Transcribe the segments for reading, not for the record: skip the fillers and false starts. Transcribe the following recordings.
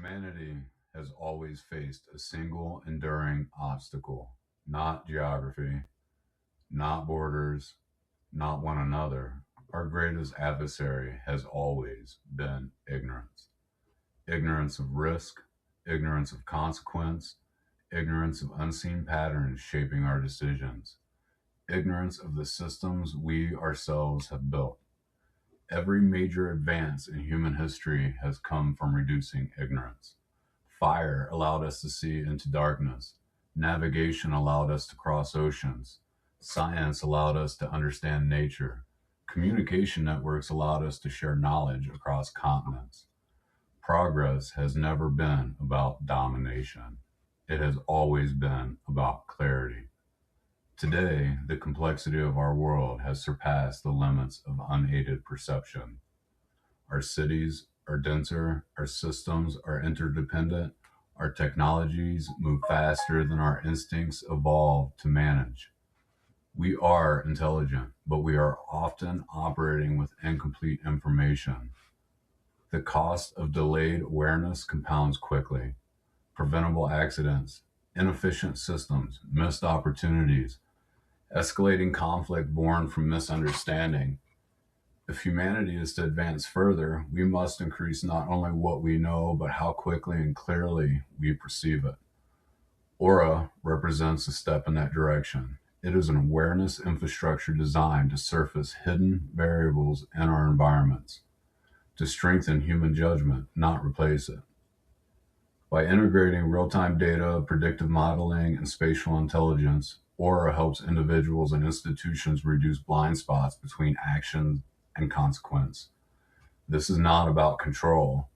Humanity has always faced a single enduring obstacle, not geography, not borders, not one another. Our greatest adversary has always been ignorance. Ignorance of risk, ignorance of consequence, ignorance of unseen patterns shaping our decisions, ignorance of the systems we ourselves have built. Every major advance in human history has come from reducing ignorance. Fire allowed us to see into darkness. Navigation allowed us to cross oceans. Science allowed us to understand nature. Communication networks allowed us to share knowledge across continents. Progress has never been about domination. It has always been about clarity. Today, the complexity of our world has surpassed the limits of unaided perception. Our cities are denser, our systems are interdependent, our technologies move faster than our instincts evolved to manage. We are intelligent, but we are often operating with incomplete information. The cost of delayed awareness compounds quickly. Preventable accidents, inefficient systems, missed opportunities, escalating conflict born from misunderstanding. If humanity is to advance further, we must increase not only what we know, but how quickly and clearly we perceive it. A.U.R.A represents a step in that direction. It is an awareness infrastructure designed to surface hidden variables in our environments, to strengthen human judgment, not replace it. By integrating real-time data, predictive modeling, and spatial intelligence, A.U.R.A helps individuals and institutions reduce blind spots between action and consequence. This is not about control.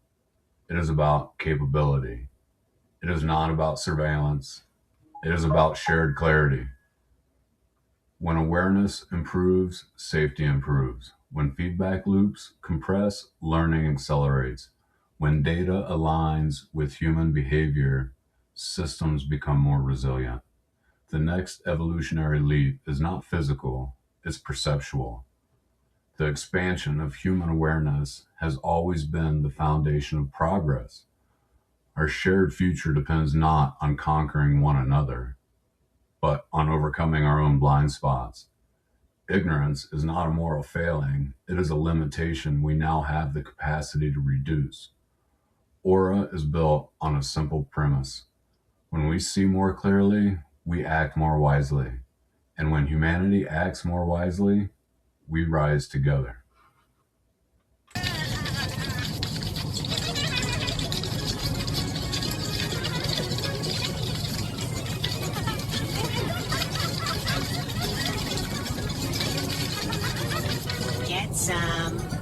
It is about capability. It is not about surveillance. It is about shared clarity. When awareness improves, safety improves. When feedback loops compress, learning accelerates. When data aligns with human behavior, systems become more resilient. The next evolutionary leap is not physical, it's perceptual. The expansion of human awareness has always been the foundation of progress. Our shared future depends not on conquering one another, but on overcoming our own blind spots. Ignorance is not a moral failing, it is a limitation we now have the capacity to reduce. A.U.R.A is built on a simple premise. When we see more clearly, we act more wisely. And when humanity acts more wisely, we rise together. Get some.